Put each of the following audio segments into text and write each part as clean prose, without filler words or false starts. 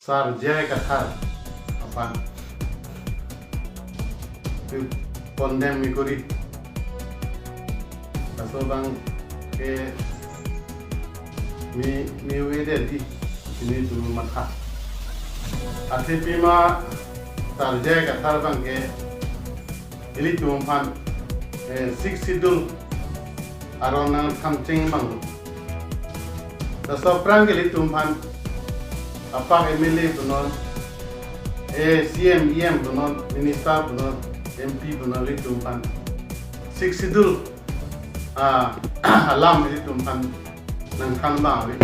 sarjaya kathar aphan tu condemn mikori aso bang ke mi wede di ini tu matha ate pima sarjaya kathar bang ke ili tu phan 6 sidul aron thamching bang da so prang ili tu phan apang MLA punon CM EM punon minister punon MP punon li tumpan 6 sidul alam li tumpan nang than ba wi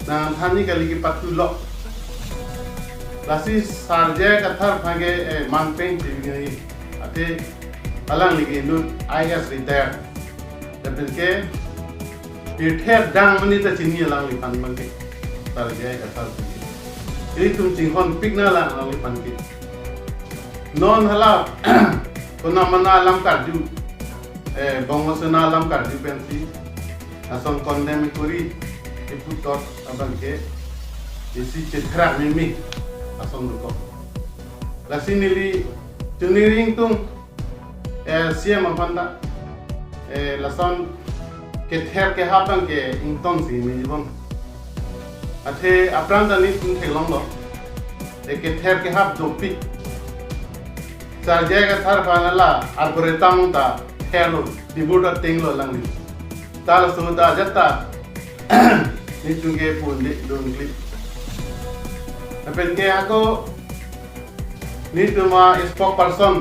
nang than ni kali ki patu lo lasi sarjaya kathar phage manpeng ti ate alang li nu IS retired tapi ke pither dang mani ta chini alang li pan mangke sarjaya kathar ini tum cinghon pikna la alang li pan ke non hala kona mana alam karju bongosena alam karju pensi ason condemn kuri iputot abang ke isi citra mimi ason duko lasini li tuniring tung siam apanda lason ke ther ke hapang ke ington si mi jibon ate apranda ni tung thelong lo ke ther ke hap dopi sarjaya kathar panala algorithm ta thelo dibuda tinglo langli tala suda jatta ni tunge pundi dongli apen ke ako ni tuma spokesperson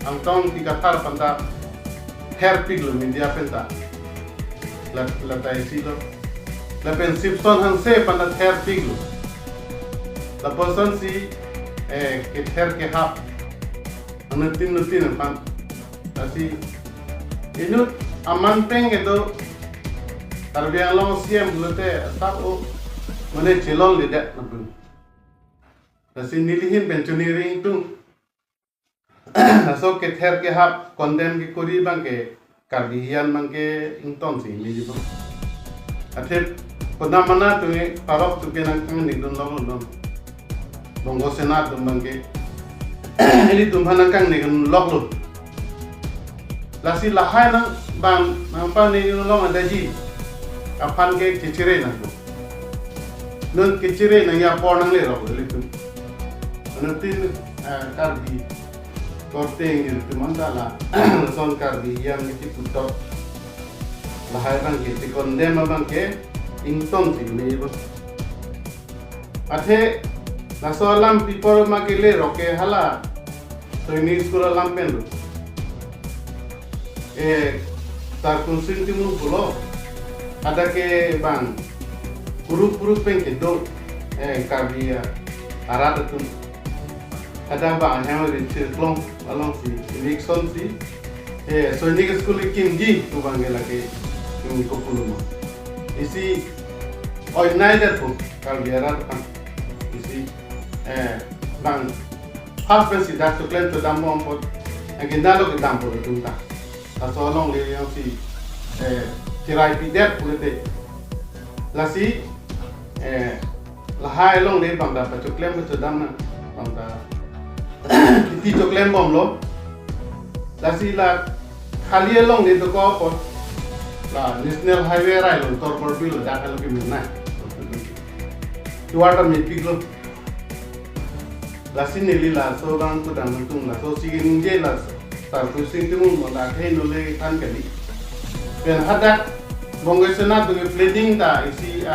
angtong ti kathar panta hair piglo media penta la taisilo la pen sipson hanse panta hair piglo la person si ke hair ke hap nutin pan asi inut aman peng itu tarbiang long siam bulute tak o mane chelon lidat napun asi nilihin pensioniring tu aso ke ther ke hap condemn ki kori bang ke kardihian bang ke ington si mi jibo athe koda mana tu parok tu ke nang ni don long bongo senat bang ke ini tumpahan kang ni kan lok lu lasi lahai nang bang nampak ni long ada ji aphan ke kicire nang tu nun kicire nang ya por nang le rok le tu nanti kardi korteng itu mandala son kardi yang itu putok lahai bang ke kondem bang ke ington si ni bo athe naso alam people makile roke hala so ini school alam pen tar kunsin timu pulo ada ke bang puru pen ke do kardia arat tu ada bang yang rinci klong along si Nixon si so ini school kimji tu bang lagi yung kopulu mo isi oi naida tu kardia arat kan isi bang half pensi dak to klento dambo ampot agenda lo ke dambo tu ta so long le yang si tirai pidet pulete lasi lahai long le bang da pa choklem to dam na bang da ti choklem bom lo lasi la khali long le to ko pot la national highway rai lo tor por bil da ka lo ke minna water mi piglo lasi nili la so bang ku dang tung la so sigin je la tar ku sing tu mo la khe no le kan kali pen hadak bongo sena tu pleading ta isi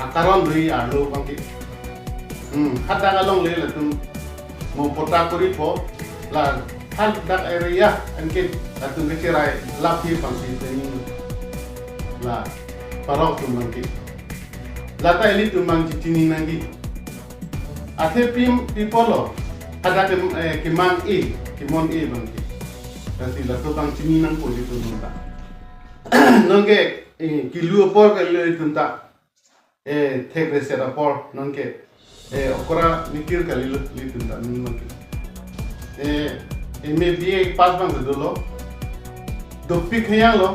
akaron ri alo bang ki hadak along le la tu mo pota kuri po la hal dak area anke atu ke kirai la pi pang si teng la parok tu mang ki la ta eli tu mang cini nangi ate people ada ke mang kimon bang ki kasi la to bang chini nang po dito nunta nongke kilu por ke le tunta thek resera por nongke okora nikir kali li tunta nongke Amephi pas bang dolo dopi khayang lo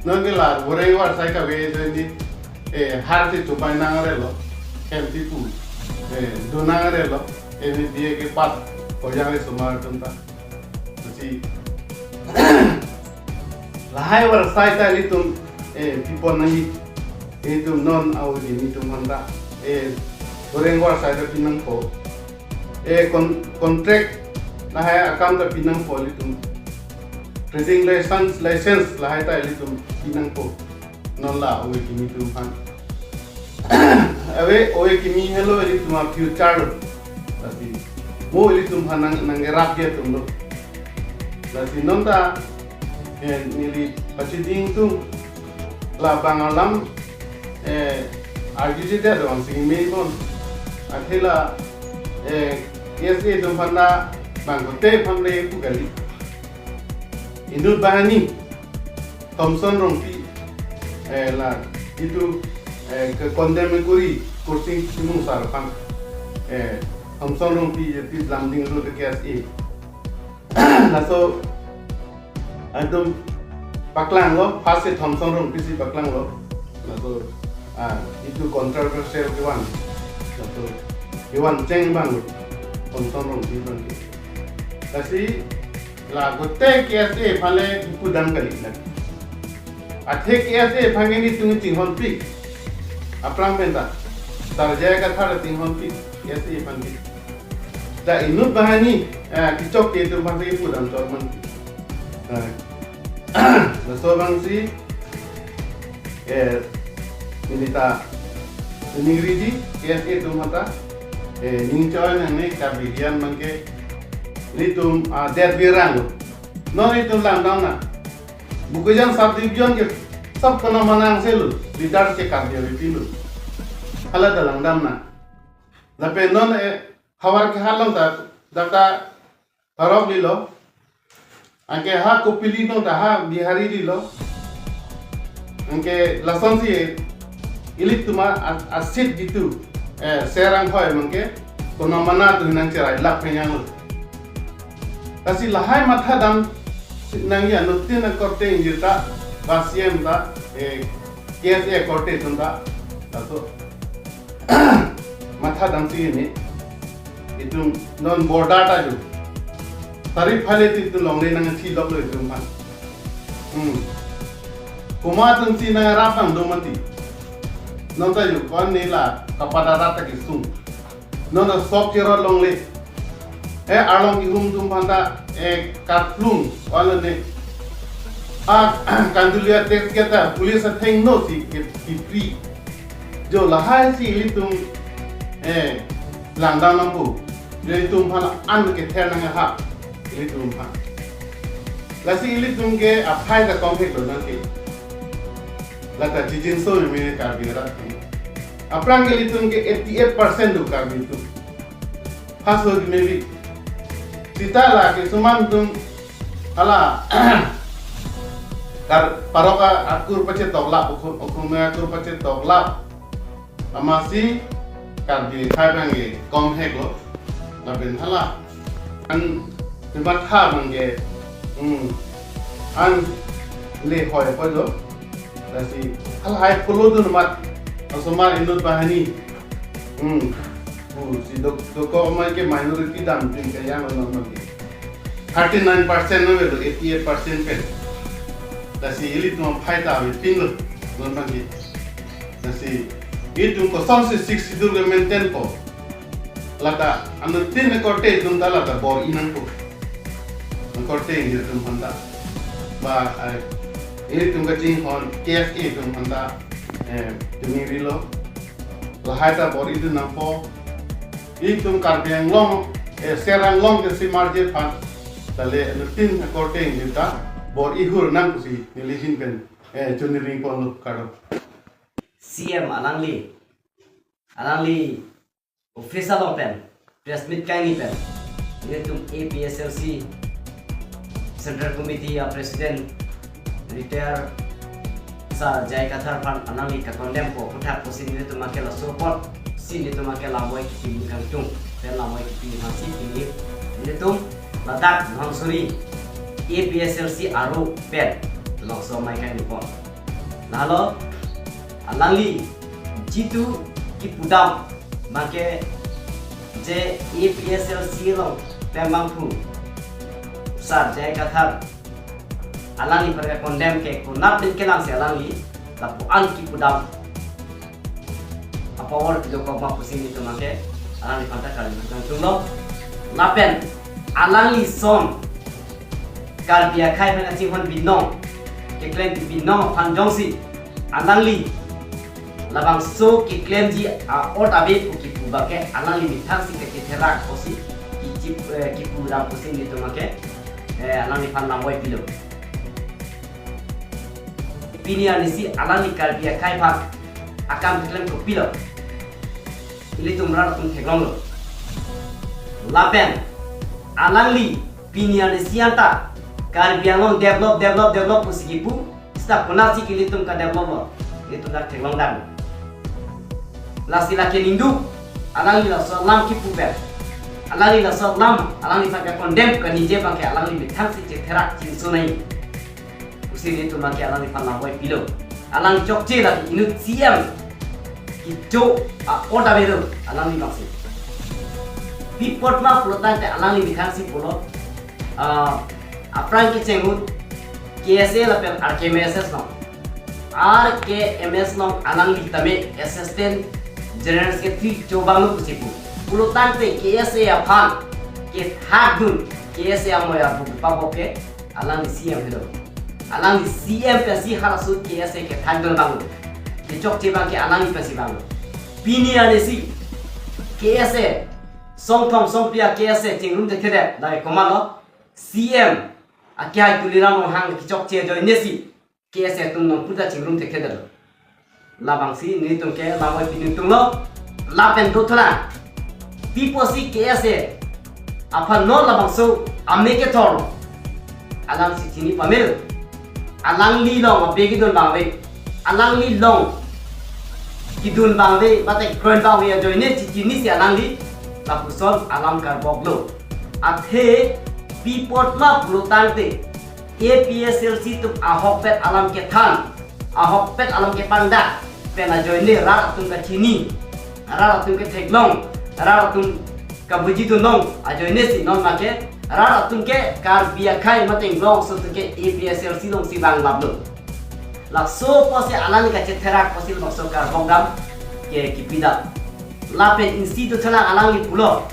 nongke la woreng war sai ka we ni har ti chupai nang re lo tipu donangare lo ini dia ke pat koyang semar tenta si lahai war sai ta litum people nahi itu non au ini tum handa goreng war sai ta pinang ko contract lahai akam ta pinang ko litum trading license lahai ta litum pinang ko non la au ini tum han awe oe kimi hello eli tuma future tapi mo eli tum hanang nangerap dia tum lo lati nonta nili pachiding tum la bangalam RGC dia dong sing main bon akhila KSA tum panda bangkote pande pugali indut bahani Thompson rompi la itu ke condemn kuri kursi simung sarpan Thompson rompi jadi landing ro de KSA laso adum paklang lo fase Thompson rompi si paklang lo laso itu controversial kewan laso kewan ceng bang Thompson rompi bang kasi la gote KSA phale ikudam kali la athe KSA phangeni tungi tinghon pi aplang benta tarjaya ka thar tinghon pi KSA phangeni da inut bahani kicok ke tu phangeni ikudam torman la so bangsi minita ningridi KSA tu mata ningchoy nang ne ka bidian mangke litum dead birang non itu landang na buku jang sab division ke sab kana manang selu leader ke karya itu hala dalang dam na lape non hawar ke halang ta data parok lilo angke ha kopili no ta ha bihari lilo angke lason si ilit tuma asit gitu serang hoy mangke kono mana tu nang cerai lak penyang kasi lahai matha dam nangya nutin korte injita basiem ta KSA korte tunda tato matha dam si ini itu non bordata ju tarif phale itu longle nang thi lok lo itu man kuma tung si nang rapang do mati non ta ju kon ni la kapada rata ki sung non da sok kero longle along ki hum tum panda katlung wala ne kandulia tek keta pulis atheng no si kipi jo lahai si litum langdang lampu litum phala an ke ther nang ha litum pha lasi litum ke aphai ka compete lo nang ke lata jijin so me ka bira aprang ke litum ke 88% do ka bitu haso di mebi kita lagi cuman tum ala kar paroka akur pacet toglap ukume akur pacet toglap amasi kar di khabange kom hego labin hala an dibat ha mange an le hoy podo dasi hal hay polodun mat asomar indut bahani si doko mai ke minority dam tin ke yang normal 39% no vedo 88% pe dasi ili tu phaita ve ping normal ki dasi itu ko sonse 6 dur ke maintain ko lata anu tin korte tum dala ta bor inan ko korte ini tum handa ba ini tum ka ting hon KSA tum handa tumi rilo lahata bor itu nampo itum karbiang long serang long ke si marje pan tale nutin korte ingita bor ihur nam si nilihin ben juniring pon karo CM anangli official open press meet kaini pen itum APHLC Central Committee President retire sa jai kathar pan anangli ka condemn ko puthak posin itu makela support sini tu makai Lamvoi kipi kantung dan Lamvoi kipi masih tinggi ini tu ladak langsuri APHLC aru pen langsung makan di pon nalo alangli jitu ki pudam bangke je APHLC Ameiphu sar jai kathar alangi perga condemn ke ko nap din kelang se alangi lapu an ki pudam apa or ki ko ma pusin itu make alangi panta kali nang tunglo lapen alangi son kal bia khai pena chi hon binong ke claim ki binong phan jongsi alangi labang so ki claim ji a ot abe ku ki puba ke alangi mithang si ke thera kosi ki chip ki pura pusin itu make alangi phan Lamvoi pilo pinian isi alani kalbia kai pak akam klaim ko pilo ili tumra tum theglong lo lapen alangli pinian isi anta kalbia long develop usigipu sta konasi kili tum ka develop lo itu dak theglong dan lasila ke nindu alangli la salam ki puber alangli la salam alangli ka condemn ka nije bangke alangli mithang si thera chin sunai sini tu maki alang ipan Lamvoi pilo alang chokche lagi inut siam kijo oda bedo alang ni maksi pipot ma flotan te alang ni bikhang si polo apran ke cengut KSA la per RKMSS no RKMS no alang ni tame assistant general secretary chobang no kusipu flotan te KSA aphan ke hadun KSA amoya bu paboke alang ni siam bedo alang CM pesi harasut KSA ke thandol bangun ke chokche bang ke alang pesi bangun pini anesi KSA songpia KSA tingrum de thede dai komalo CM akya kuliram hang ke chokche jo nesi KSA tum no puta tingrum de thede labang si ni tum ke Lamvoi pini tum lo lapen dothla piposi KSA aphan no labang so ameke thor alang si chini pamel alang li long apegi don bangwe alang li long kidun bangwe bate kron bangwe joine chini si alang li tapuson alam kar boglo athe pipot ma brutante APHLC tu ahokpet alam ke than ahokpet alam ke panda pena joine ra tum ka chini ra tum ke theklong ra tum ka buji tu nong a joine si non ma ke rara tungke kar bia khai mateng long so tungke APHLC long si bang lablo la so pose alani ka chetherak posil bakso kar bongdam ke kipida lapen institute thala alangi pulo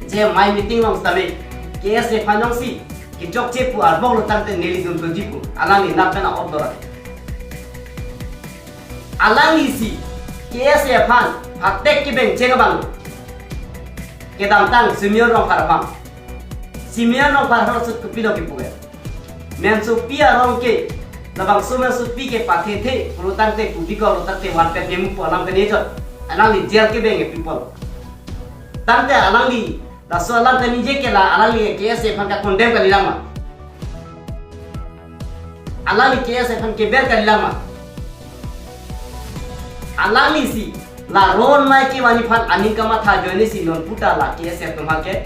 je mai meeting long stame KSA phanong si ki chokche pu arbong lo tante neli dum to jipu alangi napena odora alangi si KSA phan phatek ki beng chega bang ke dam tang senior rong parapam Simia no parhar sut kupilo ki puge mensu pia rong ke labang sumen su pi ke pathe the pulutan te kupiko lotat te wan pe demu polam ke nejot anang li jel ke benge people tante anang li da so alam te nije ke la anang li KSA phan ka condemn ka lilama anang li KSA phan ke ber ka lilama anang li si la ron mai ke wani phan aning kama tha joine si non puta la KSA tumha ke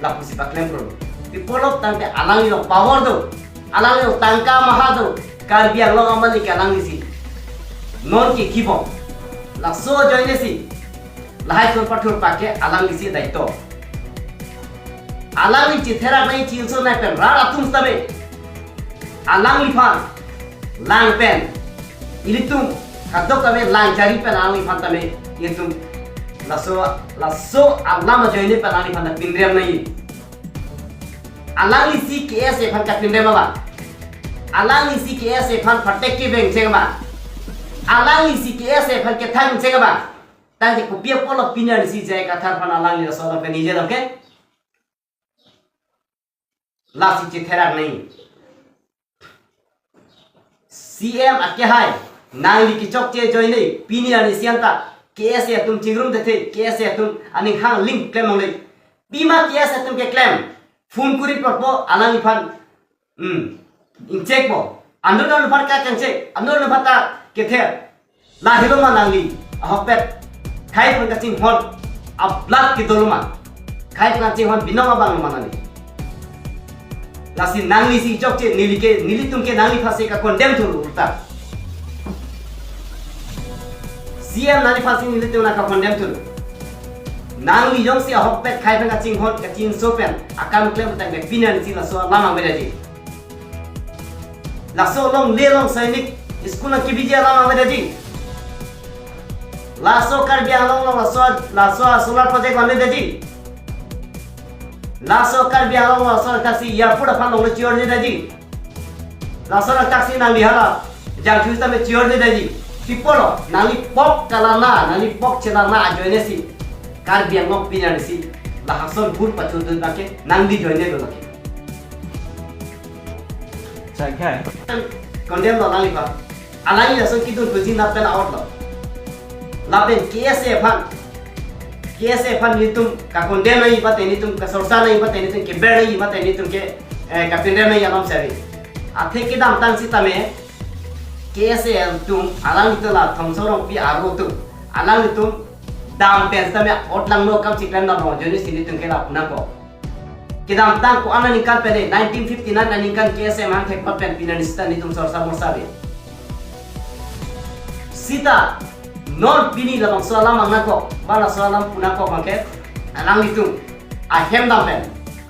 la pusi pa claim pro pipolok tante alang lo power do alang lo tangka maha do kar biang lo amali ke alang si non ke kibo la so joine si la hai kon pathur pake alang si daito alang chi thera nai chi so nai pen ra tum stabe alang li phan lang pen ilitum kadok kame lang jari pen alang li phan tame itum la so alama joine pen alang li phan pindrem nai alang si KSA phan ka pindrem ba alang si KSA phan phatek ke beng chega ba alang si KSA phan ke thang chega ba ta je ko pia polo pinar si jai ka thar phan alang li so la pe nije dam ke la si che thera nahi CM akya hai nang li ki chok che join nei pinia ni sianta KSA tum chingrum de the KSA tum aning hang link claim le bima KSA tum ke claim phone kuri porpo alang phan in check po andon phan ka kan check andon phan ta ke the la hilo ma nang li hopet khai phan ka ching hon a blood ki doluma khai phan ching hon binama bang manani lasi nangli si chok che nili tum ke nangli phase ka condemn thuru ulta CM nali phase nili tum na ka condemn thuru nang li yong si hok pet khai ka ching hot ka chin so pen akam klem ta me pinan si la so lama me di la so long le long sainik school na kipi ja lama me di la so kar bia long la so solar project wa me di la so kar bia long la so taxi airport aphan long le chior de di la so taxi nang li hala jang chu ta me chior de di people nang li pok kalana nang li pok chelana joine si kar biang ngok pinan si la hason bur patudun bake nang di joine do lake Okay. condemn lo nang lipa alai la so kidun kujin na pen out lo la pen KSA fan ni tum ka condemn nahi pate ni tum ka sorsa nahi pate ni tum ke ber nahi pate ni tum ke ka pindem nahi alam sari athe ki dam tang si tame KSA tum alang itu la thomsorong pi aro tum alang itu dam pen tame otlang no kam siklan na ro joni sini tum ke la puna ko kidam tang ko anan ikan pene 1959 anan ikan KSA man thek pat pen pinan ni tum sorsa morsabe sita non pini la bang soalam ang nako bala soalam puna ko mangke alang itu ahem dam pen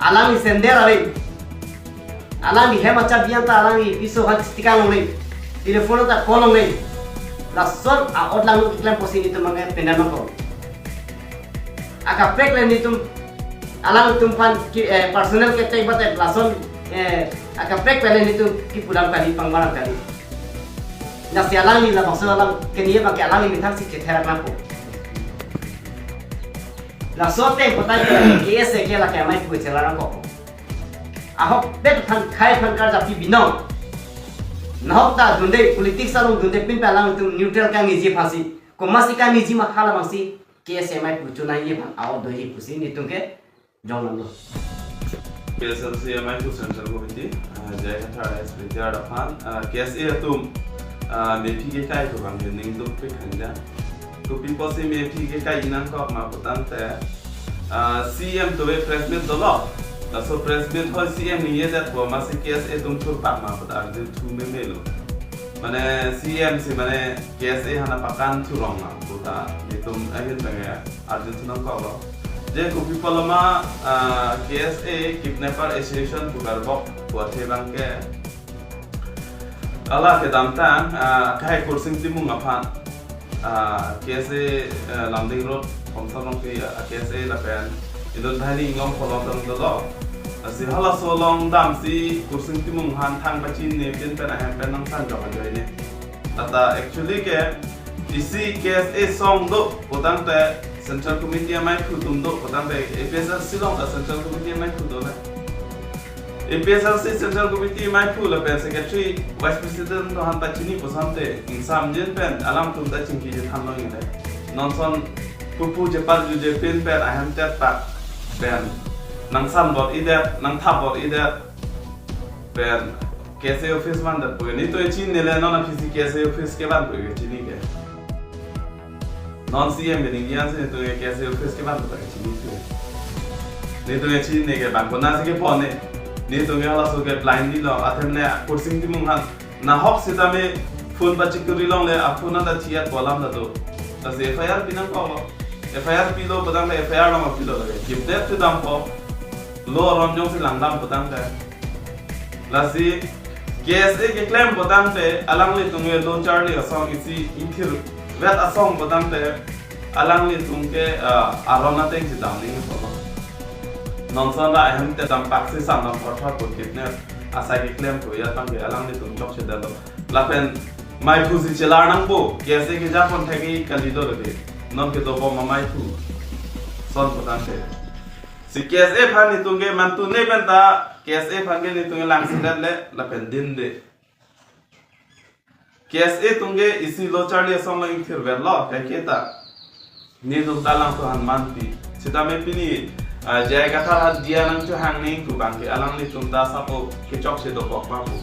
alang ni sender ari alang ni hema chabian ta alang ni piso hat stikang ngai telephone ta call ngai la son a odlang iklan posin itu mangke pendan ko aka prek len itu alang itu pan personal ke tai bate la son aka prek len itu ki pulang kali pangmarang kali nasi alang ni la bangsa alang kenia pakai alang ni minta si cetera napo la sote potai ke ese ke la ke mai pu cetera napo ahok bet than khai than kar japi binong nahok ta dunde politik salong dunde pin palang tu neutral ka ngi phasi ko masi ka ngi ma khala mangsi ke ese mai pu chuna ye bang aw do hi pusi ni tungke jong lo APHLC Ameiphu Central Committee jai kathar SPTR aphan KSA tum Amephi kekai to bang ning dum pe khanja to people se Amephi kekai inan ko ma putan te CM to be president do lo so president ho CM ni ye that ko ma se KSA tum thur pak ma putar de thu me melo mane CM se mane KSA hana pakan thurong ma puta ni tum ahin tanga arjun ko lo je ko people ma KSA kidnapper association bugar bok ko the bang ke Allah ke dam tang kai kursing timung aphan KSA Lamding road komsorong ki KSA la pen idon thani ngom kolong dang do si hala so long dam si kursing timung han thang bachin ne pen pen ahem pen nang san jong joi ne ata actually ke isi KSA song do podang te Central Committee Ameiphu tum do podang te APHLC long ta Central Committee Ameiphu do la APHLC Central Committee Ameiphu la pen secretary vice president no han pachini posante insam jen pen alam tum ta chingki je than lo ngile non son pupu je par ju je pen pen aham chat pak pen nang san bot ide nang thap bot ide pen KSA office man da pugni to chin ne le non office KSA office ke ban pugni chini ke non CM ni yan se to KSA office ke ban pugni chini ke ne to chin ne ke ban ko na se ke phone ni to ngala so ke blind ni lo athem ne kursing ti mung han na hok sita me phone ba chikuri long le aphuna da thia kolam da do ta se FIR pinang ko FIR pi lo badang le FIR lo ma pi lo le give that to dam ko lo rom jong se lang dam badang da la si KSA ke claim badang te alang le tung lo charlie asong isi inthir vet asong badang te alang le tung ke arona teng si dam ni ko non son la ahem te dam pak se sam nam por thot kitne asai ke claim ko ya tang ke alang ni tum chok che da lo la pen mai khu si chelar nang bo KSA ke ja pon thagi kalido le non ke do bo ma mai khu son potan te si KSA phan ni tung ke man tu ne ben ta KSA phan ke ni tung lang sin le la pen din de KSA tung ke isi lo charlie song la in thir ver lo ke ta ni tung ta lang to han man pi sita me pi ni jai kathar dia nang chu hang ning ku bang ke alang ni tum ta sapo ke chok se do bok ma bu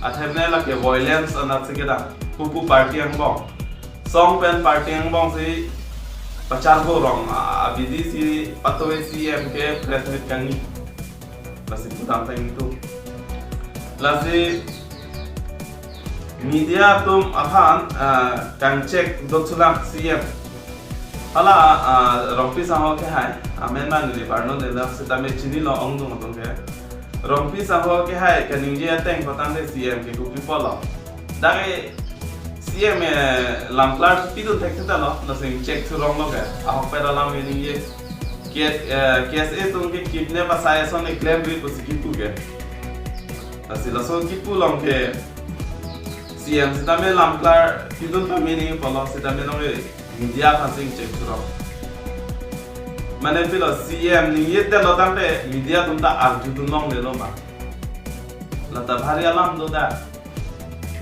athem ne la ke violence anat se ke da pupu party ang bong song pen party ang bong se pachar go rong abidi si patoe CM ke president kangi lasi putam ta itu lasi media tum aphan kang check dot sulam CM hala rompi sango ke hai amen man li parno de la sita me chini lo ong dung tong ke rompi sango ke hai kaning je teng patang de CM ke ku pi polo da ke CM lamplar pidu tek ta lo na sing check to rong lo ke a hok pera lam ni ye KSA tung ke kipne pa saya son e claim bi ko sikipu ke asila so kipu long ke CM sita me lamplar pidu pa mini polo sita me no media passing check to rong mane pilo CM ni ye te lo tampe media tum ta arju tu nong le lo ma la ta bhari alam do da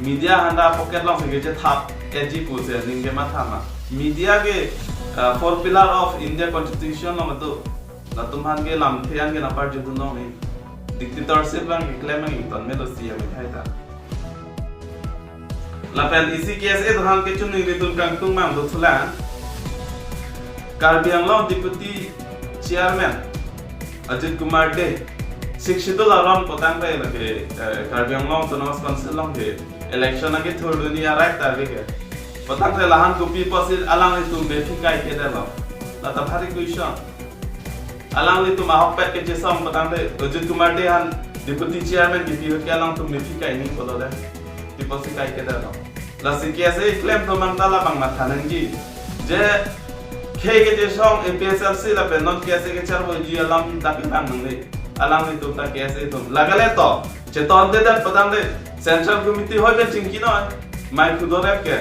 media handa pocket long ke je thap eji ko se ning ke ma thama media ke four pillar of India constitution lo to la tum han ke lam thian ke na par ju tu nong ni dictatorship bang ke claim ngi ton me lo CM khai ta la pen isi KSA to han ke chun ni tul kang tung mam do thulan Karbi Anglong Deputy Chairman Ajit Kumar De शिक्षित लाराम पतांग पे लगे कार्बी Anglong autonomous council लोंग के election आगे थोड़ी दुनिया राइट तार के पतांग पे लाहन कुपी पसिल अलांग ले तुम बेफी काय के दे लो लाता भारी क्वेश्चन अलांग ले तुम आहप पे के जैसा पतांग पे अजित कुमार दे हन deputy chairman की पीर के अलांग तुम बेफी काय नहीं बोलो दे की पसिल काय के दे लो लासी कैसे claim तो मंगता ला बंग मत थानेंगी जे के जे सॉन्ग APHLC ला पे नॉट कैसे के चार वो जी अलाम ताकि बंग नहीं alang itu tak kiasi itu lagale to ceton de dan padang de central committee hoy be chingki no mai khudorep ke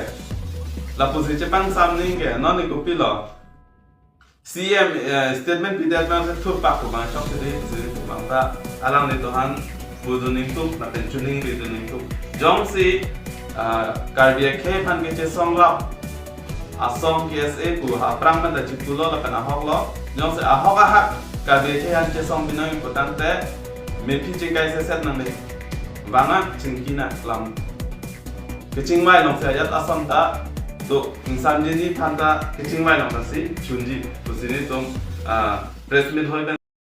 la position pang samning ke no ni kopi lo CM statement bidat bang se thur pak ko bang chok de se bang ta alang ni to han buduning tu na pensioning buduning tu jong si cardiac ke phan ke che song lo asong KSA ku ha prang man da chikulo la kana hok lo jong se a hok a hak Kabe ke han che song bino importante Amephi kekai se set nang le banga chingkina lam ke chingmai long se yat asam ta do insan ji ni thanda ke chingmai long ta si chunji to sini tom press meet hoi